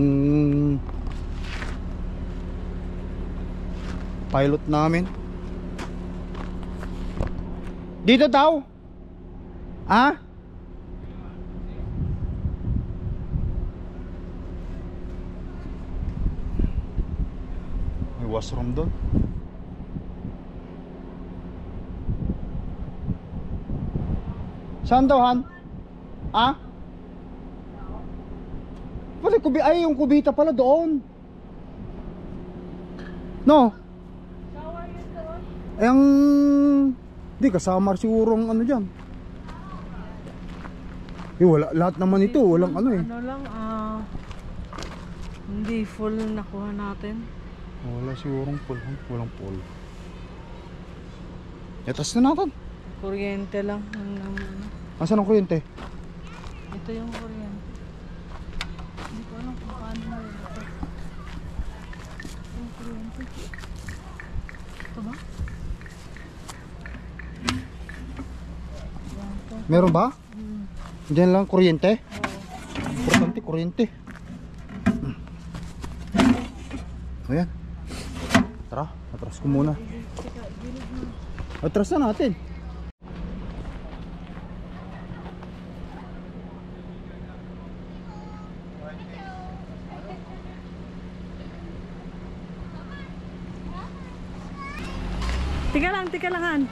pilot namin. Dito daw. Ah? May washroom doon. Saan daw, Han? Ah? Pati ay yung kubita pala doon. No? Ang di kasama siguro ang ano diyan. Wala lahat naman ito, walang ano eh. Ano lang, hindi full nakuha natin. Wala sigurong full, walang full. Yatas na natin. Kuryente lang. Ano. Asan ang kuryente? Ito yung kuryente. Hindi ko alam kung paano na ito. Yung kuryente. Ito ba? Meron ba? Diyan lang kuryente? Importante kuryente. Ayan. Tara, atras ko muna. Atras na natin. Tika lang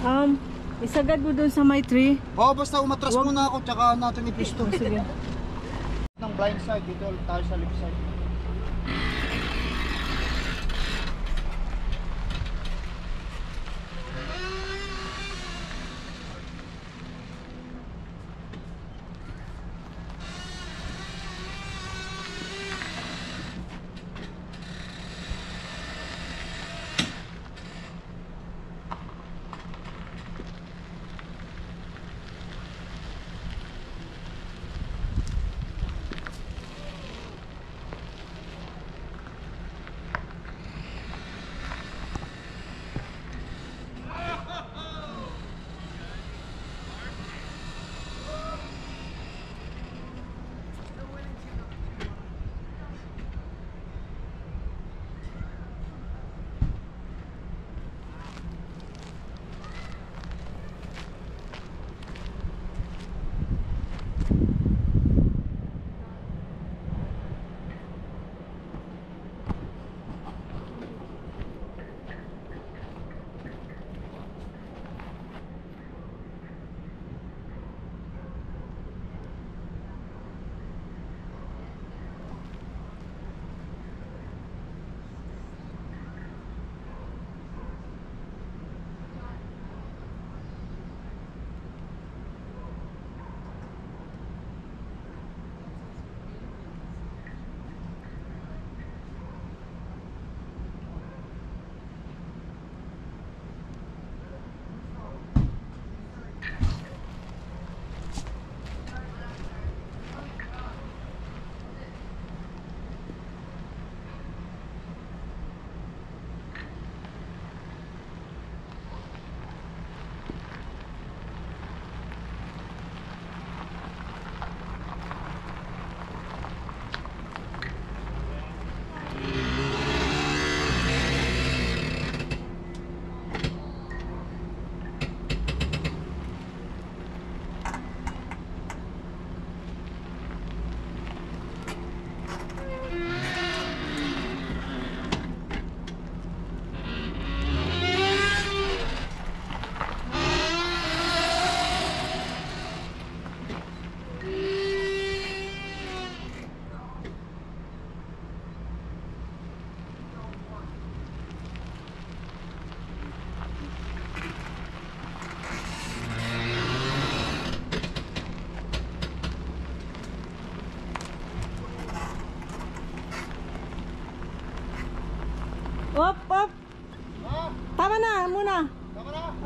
Han. Isagad mo dun sa my tree. Oo, basta umatras muna ako tsaka natin ipisto. Sige. Ng blind side, dito tayo sa left side.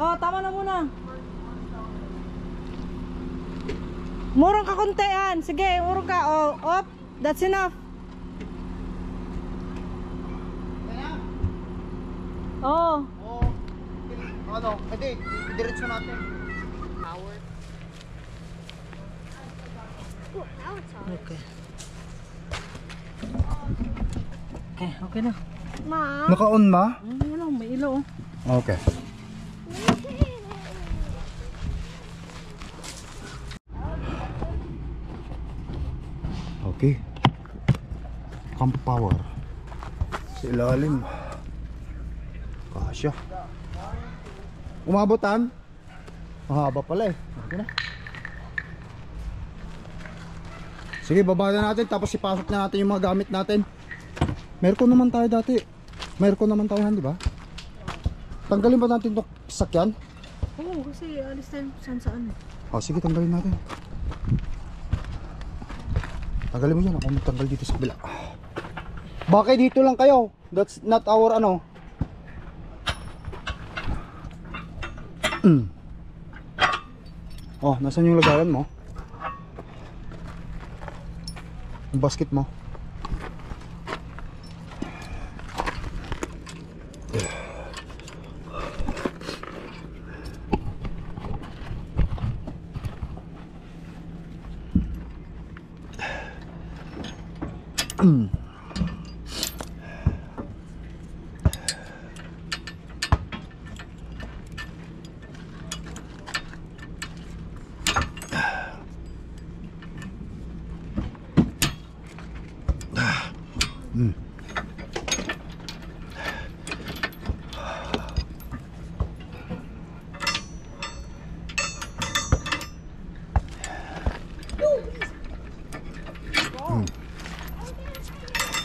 Oh, tama na muna. Murong ka kontean. Sige, murong ka. Oh, op. That's enough. Oh. Oo. Ano? Hindi, diretso natin. Okay. Okay na. Ma. Naka-on ma? Ano, may ilaw. Okay. Okay. Camp power. Sa ilalim. Kasya. Umabotan? Mahaba pala eh. Okay na. Sige, baba na natin tapos ipasok na natin yung mga gamit natin. Meron naman tayo dati. Meron naman tayo, di ba? Tanggalin ba natin itong sakyan? Oo, kasi alis tayo saan. Oh, sige, tanggalin natin. Tanggalin mo yan. Ako magtanggal dito sa kabila. Bakit dito lang kayo? That's not our ano. Oh, nasan yung lagayan mo? Yung basket mo.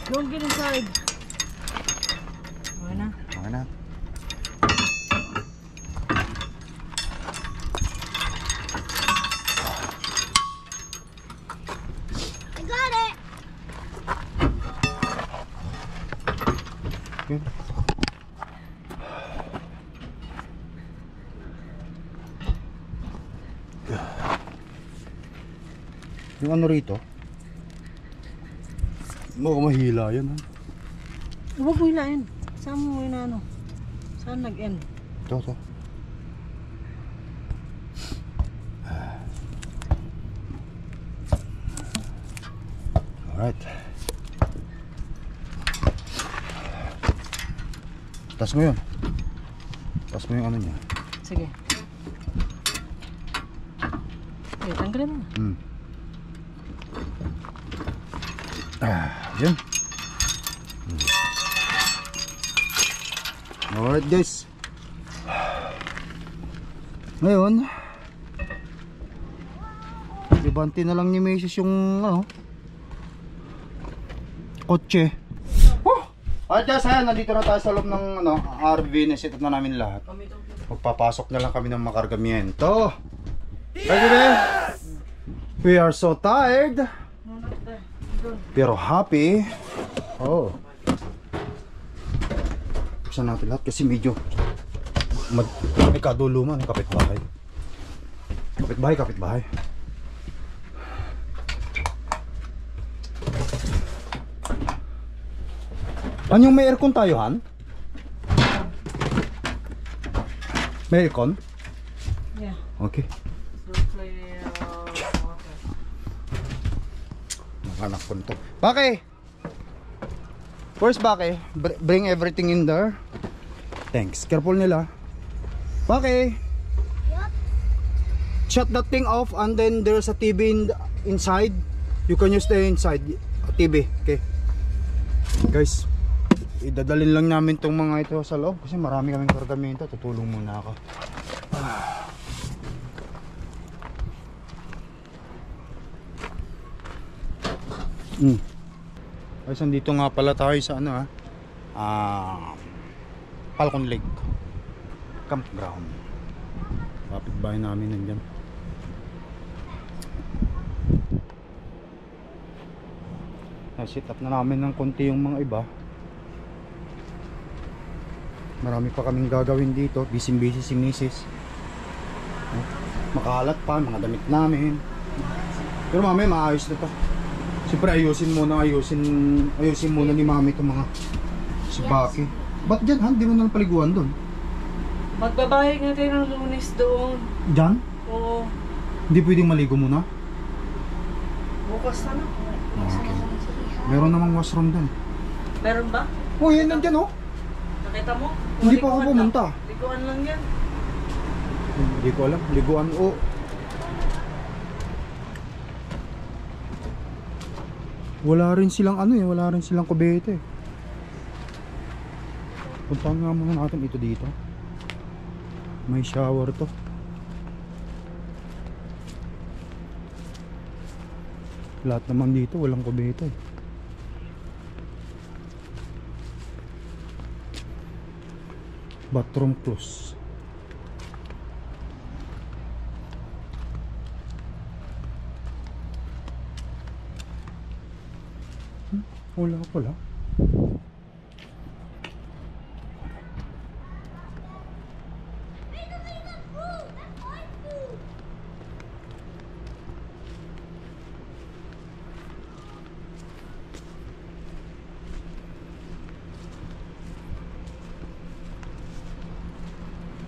Don't get inside. Okay na. Okay na. I got it. Okay. Yung ano rito? Baka mahila yan ha. Huwag mo hilain. Saan mo na ano? Saan nag-end? Ito. Alright. Tas mo yun. Tas mo yung ano niya. Sige. Sige, tanggalin mo. Yan. Alright guys. Ngayon ibanti na lang ni Macy's yung ano kotse. Alright guys, ayan, nandito na tayo sa loob ng ano, RV na set up na namin lahat. Magpapasok na lang kami ng makargamiento. Ready ba? We are so tired pero happy. Oh, buksan natin lahat kasi medyo may kaduluman ng kapitbahay. Kapitbahay. Ano yung may aircon tayo, Han? May aircon? Yeah. Okay. Don't play water. Anak ko nito. Bake! First, Bake, bring everything in there. Thanks. Careful nila. Bake! Shut that thing off and then there's a TV inside. You can use the inside TV. Okay. Guys, idadalin lang namin tong mga ito sa loob kasi marami kaming kargamento. Tutulong muna ako. Guys, andito nga pala tayo sa ano Falcon Lake Campground. Kapitbahay namin nandyan. Set up na namin ng konti yung mga iba. Marami pa kaming gagawin dito. Busy si Mrs. Makalat pa, mga damit namin. Pero mamaya maayos na to. Siyempre ayusin muna ni mami itong mga si Baki. Ba't dyan ha? Hindi mo na paliguan doon? Magbabahay nga tayo ng Lunes doon. Dyan? Oo. Hindi pwedeng maligo muna? Bukas na na. Okay. Meron namang washroom doon. Meron ba? Oh, yan nandyan oh. Nakita mo? Hindi pa ako Liguan pumunta. lang. Liguan lang yan. Hindi ko alam. Liguan o. Wala rin silang wala rin silang kubete. Puntahan nga muna natin ito dito. May shower to. Lahat naman dito walang kubete. Bathroom close. Wala pala.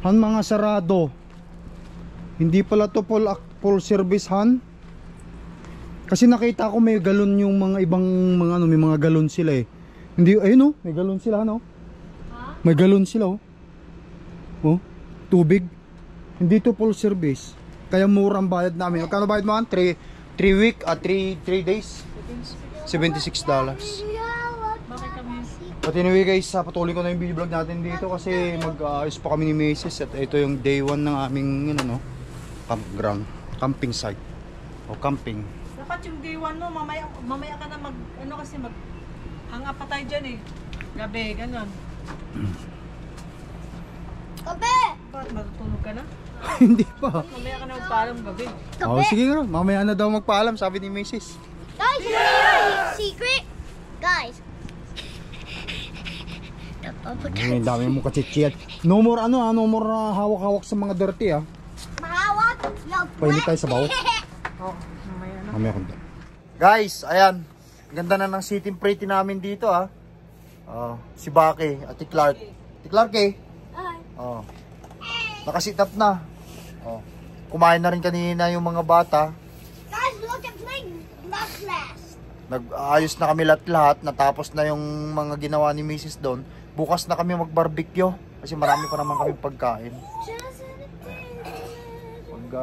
Han, mga sarado. Hindi pala to full service, Han. Kasi nakita ko may galon yung mga ibang mga may mga galon sila eh. Hindi, ayun oh, may galon sila, no? May galon sila oh. Oh, tubig. Hindi to full service. Kaya mura ang bayad namin. Magkano bayad mo, Han? 3 week at 3 days? $76. Bakit kami? But anyway guys, patuloy ko na yung video vlog natin dito kasi mag-ayos pa kami ni Mrs. At ito yung day 1 ng aming campground, camping site o camping. Dapat yung day 1 mo, mamaya ka na kasi hang up pa tayo dyan eh. Gabi, ganun. Gabi! Bakit matutulog ka na? Hindi pa. Mamaya ka na magpaalam gabi. Oh, sige nga, mamaya na daw magpaalam, sabi ni Mrs. Guys, you wanna hear a secret? Guys. Ang dami mo kachichiyat. No more no more hawak-hawak sa mga dirty Mahawak? No. Pahingi tayo sa bawo. Oh, mamaya na. Mamaya ko doon. Guys, ayan. Ganda na ng sitting pretty namin dito si Baki at si Clark. Si Clark nakasit up na. Kumain na rin kanina yung mga bata. Guys, look at my necklace. Nag-ayos na kami lahat. Natapos na yung mga ginawa ni Mrs. doon. Bukas na kami mag-barbecue kasi marami pa naman kami pagkain. Pag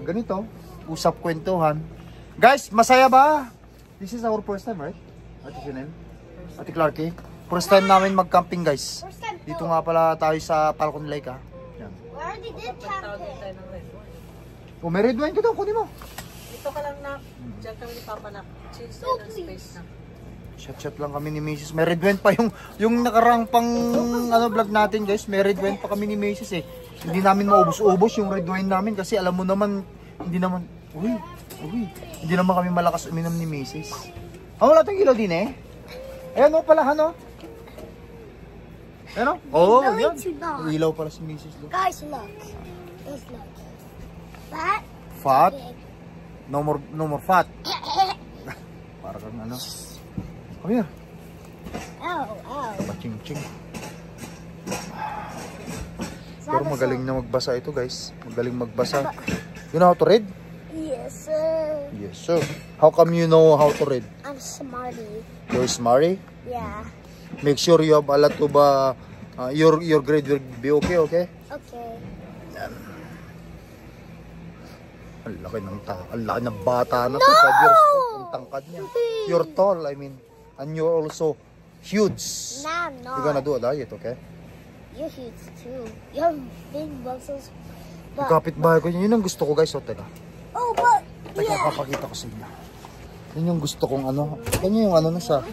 ganito, usap kwentuhan. Guys, masaya ba? This is our first time, right? Ate Chanel? Ate Clarky? First time namin mag-camping, guys. First time Dito nga pala tayo sa Falcon Lake, Yan. We already did camping. Oh, may red wine ka daw, kunin mo. Dito ka lang na. Diyan kami ni Papa na. Change tayo ng space na. Shot lang kami ni Mrs. May red wine pa yung nakarang pang vlog natin, guys. May red wine pa kami ni Mrs. Hindi namin maubos-ubos yung red wine namin kasi alam mo naman hindi naman kami malakas uminom ni Mrs. Wala tayong ilaw din Ayan pala Ayan yan. Ilaw pala si Mrs. Guys, look. Guys, look. Fat? No more fat. Para kang Come here. Ow. Paching-ching. Pero magaling na magbasa ito, guys. Magaling magbasa. You know how to read? Yes, sir. Yes, sir. How come you know how to read? I'm smarty. You're smarty? Yeah. Make sure you have a lot of your grade will be okay? Okay. Ang laki ng bata na to. 5 years old. Ang tangkad niya. You're tall, I mean. And you're also huge. Nah, I'm not. You're gonna do a diet, okay? You're huge too. You have big muscles. Yung kapitbahay ko, yun ang gusto ko, guys. Teka. Oh, but Teka, papakita ko sa inyo. Yun yung gusto kong Ganyan yung nasa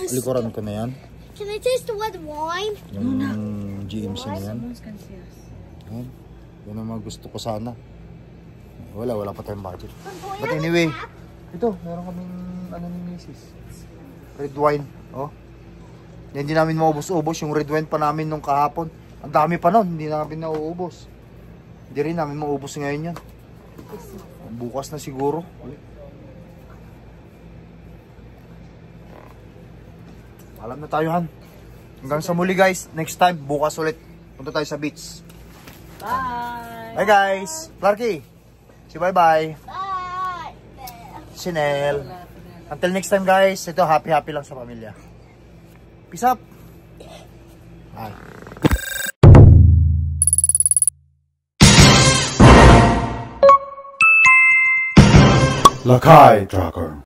likuran ko na yan. Can I taste the red wine? Yung GMC na yan. Yan ang mga gusto ko sana. Wala pa tayong budget. But anyway, ito, meron kaming ni Mrs. Red wine. Hindi namin maubos-ubos yung red wine pa namin nung kahapon. Ang dami pa nun, hindi namin nauubos. Hindi rin namin maubos ngayon yan. Bukas na siguro. Alam na tayo, Han. Hanggang sa muli, guys. Next time, bukas ulit. Punta tayo sa beach. Bye! Bye, guys. Clarky. Si bye-bye. Bye. Sinel. Until next time, guys. Ito, happy-happy lang sa pamilya. Peace up. Bye. Lakai Tracker.